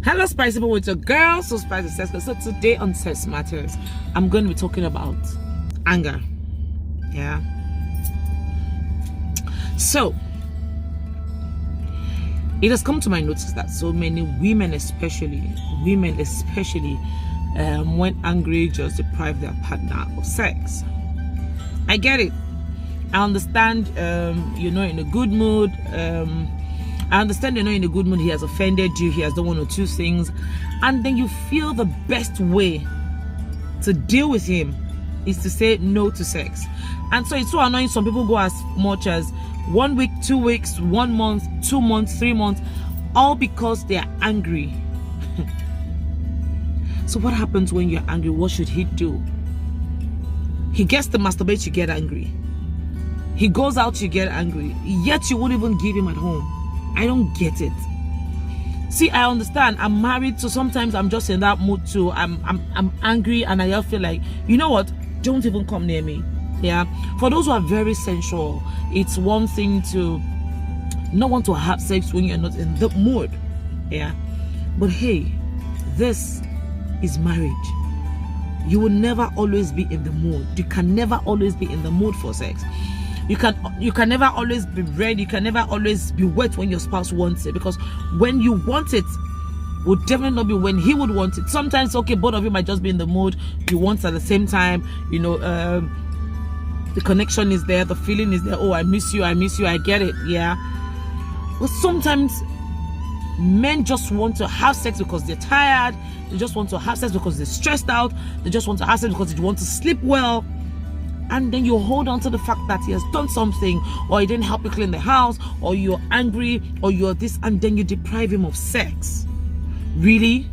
Hello, spicy people, with your girl, So Spicy Sex. So today on Sex Matters, I'm going to be talking about anger. Yeah. So it has come to my notice that so many women, especially, when angry, just deprive their partner of sex. I get it. I understand. You're not in a good mood. I understand you're not in a good mood. He has offended you. He has done one or two things. And then you feel the best way to deal with him is to say no to sex. And so it's so annoying. Some people go as much as 1 week, 2 weeks, 1 month, 2 months, 3 months, all because they are angry. So what happens when you're angry? What should he do? He gets to masturbate, you get angry. He goes out, you get angry. Yet you won't even give him at home. I don't get it. See, I understand. I'm married, so sometimes I'm just in that mood too. I'm angry, and I just feel like, you know what? Don't even come near me. Yeah. For those who are very sensual, it's one thing to not want to have sex when you're not in the mood. Yeah. But hey, this is marriage. You will never always be in the mood. You can never always be in the mood for sex. You can never always be ready. You can never always be wet when your spouse wants it, because when you want it would definitely not be when he would want it. Sometimes, okay, both of you might just be in the mood. You want at the same time. You know, the connection is there. The feeling is there. Oh, I miss you. I get it. Yeah. But sometimes men just want to have sex because they're tired. They just want to have sex because they're stressed out. They just want to have sex because they want to sleep well. And then you hold on to the fact that he has done something, or he didn't help you clean the house, or you're angry, or you're this, and then you deprive him of sex. Really?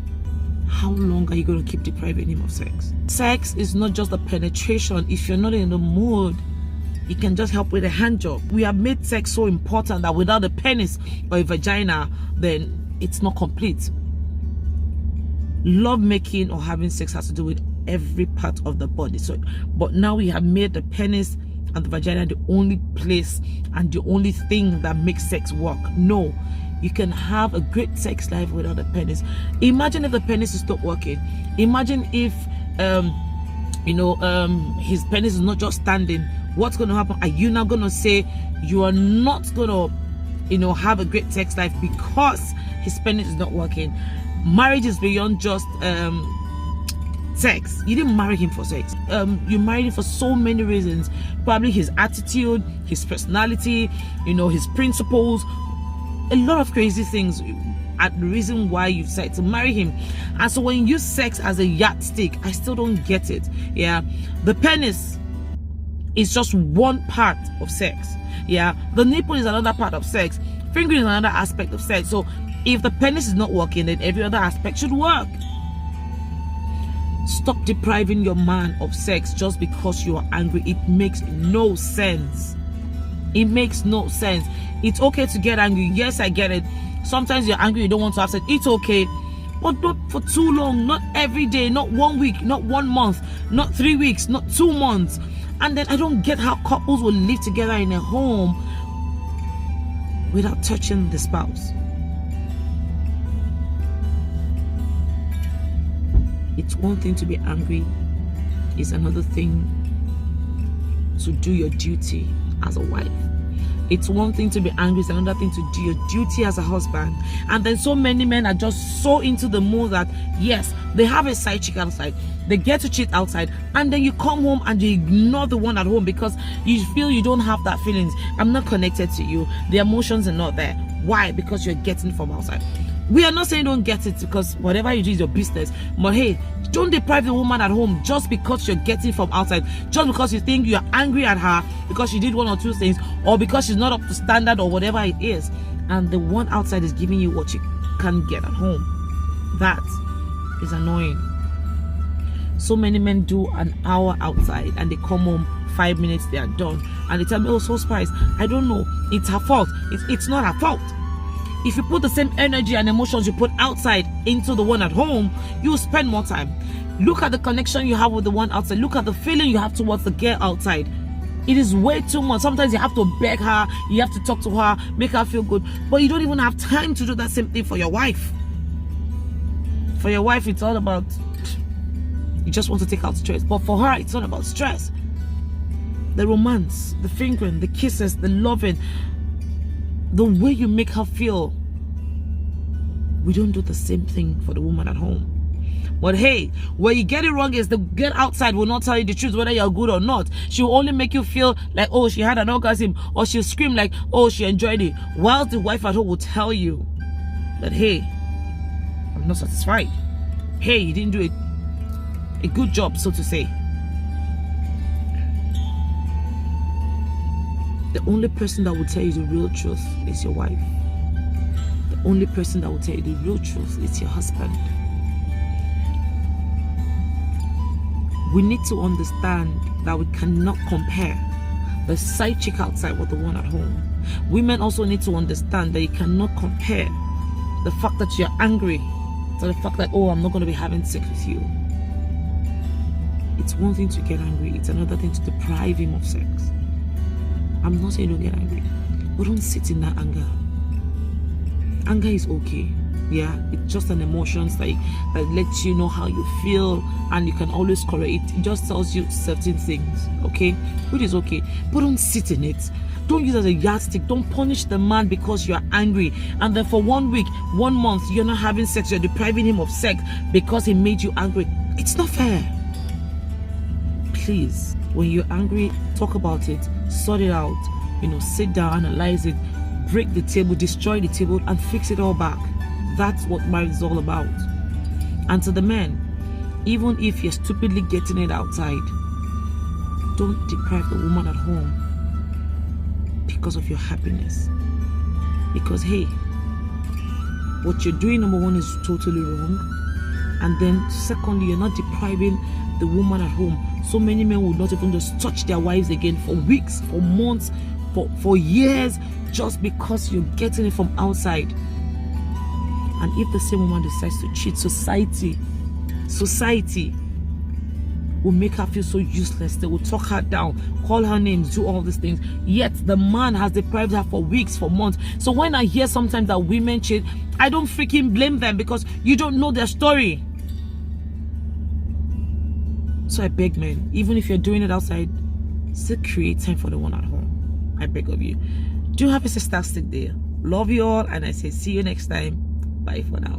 How long are you going to keep depriving him of sex? Sex is not just a penetration. If you're not in the mood, you can just help with a hand job. We have made sex so important that without a penis or a vagina, then it's not complete. Love making or having sex has to do with every part of the body. So, but now we have made the penis and the vagina the only place and the only thing that makes sex work. No, you can have a great sex life without a penis. Imagine if the penis is not working. Imagine if his penis is not just standing. What's going to happen? Are you now going to say you are not going to have a great sex life because his penis is not working? Marriage is beyond just sex. You didn't marry him for sex. You married him for so many reasons. Probably his attitude, his personality, his principles, a lot of crazy things are the reason why you've decided to marry him. And so when you use sex as a yardstick, I still don't get it. Yeah, the penis is just one part of sex. Yeah, the nipple is another part of sex. Fingering is another aspect of sex. So if the penis is not working, then every other aspect should work. Stop depriving your man of sex just because you are angry. It makes no sense. It makes no sense. It's okay to get angry. Yes, I get it. Sometimes you're angry, you don't want to have sex. It's okay. But not for too long. Not every day. Not 1 week. Not 1 month. Not 3 weeks. Not 2 months. And then I don't get how couples will live together in a home without touching the spouse. It's one thing to be angry. It's another thing to do your duty as a wife. It's one thing to be angry. It's another thing to do your duty as a husband. And then so many men are just so into the mood that, yes, they have a side chick outside. They get to cheat outside. And then you come home and you ignore the one at home because you feel you don't have that feelings. I'm not connected to you. The emotions are not there. Why? Because you're getting from outside. We are not saying don't get it, because whatever you do is your business. But hey, don't deprive the woman at home just because you're getting from outside. Just because you think you're angry at her because she did 1 or 2 things, or because she's not up to standard, or whatever it is. And the one outside is giving you what you can't get at home. That is annoying. So many men do an hour outside and they come home 5 minutes, they are done. And they tell me, oh, so Spice, I don't know. It's her fault. It's not her fault. If you put the same energy and emotions you put outside into the one at home, you will spend more time. Look at the connection you have with the one outside. Look at the feeling you have towards the girl outside. It is way too much. Sometimes you have to beg her, you have to talk to her, make her feel good, but you don't even have time to do that same thing for your wife. For your wife, it's all about, you just want to take out stress. But for her, it's all about stress. The romance, the fingering, the kisses, the loving, the way you make her feel. We don't do the same thing for the woman at home. But hey, where you get it wrong is the girl outside will not tell you the truth whether you're good or not. She will only make you feel like, oh, she had an orgasm, or she'll scream like, oh, she enjoyed it. Whilst the wife at home will tell you that, hey, I'm not satisfied. Hey, you didn't do a good job, so to say. The only person that will tell you the real truth is your wife. The only person that will tell you the real truth is your husband. We need to understand that we cannot compare the side chick outside with the one at home. Women also need to understand that you cannot compare the fact that you're angry to the fact that, oh, I'm not going to be having sex with you. It's one thing to get angry. It's another thing to deprive him of sex. I'm not saying don't get angry, but don't sit in that anger. Anger is okay. Yeah, it's just an emotion that lets you know how you feel, and you can always correct it. It just tells you certain things, okay? Which is okay, but don't sit in it. Don't use it as a yardstick. Don't punish the man because you're angry, and then for 1 week, 1 month, you're not having sex. You're depriving him of sex because he made you angry. It's not fair. Please, when you're angry, talk about it, sort it out. Sit down, analyze it, break the table, destroy the table, and fix it all back. That's what marriage is all about. And to the men, even if you're stupidly getting it outside, don't deprive the woman at home because of your happiness. Because hey, what you're doing, number one, is totally wrong. And then secondly, you're not depriving the woman at home. So many men will not even just touch their wives again for weeks, for months, for years, just because you're getting it from outside. And if the same woman decides to cheat, society will make her feel so useless. They will talk her down, call her names, do all these things. Yet the man has deprived her for weeks, for months. So when I hear sometimes that women cheat, I don't freaking blame them, because you don't know their story. So I beg men, even if you're doing it outside, still create time for the one at home. I beg of you. Do have a fantastic day. Love you all, and I say see you next time. Bye for now.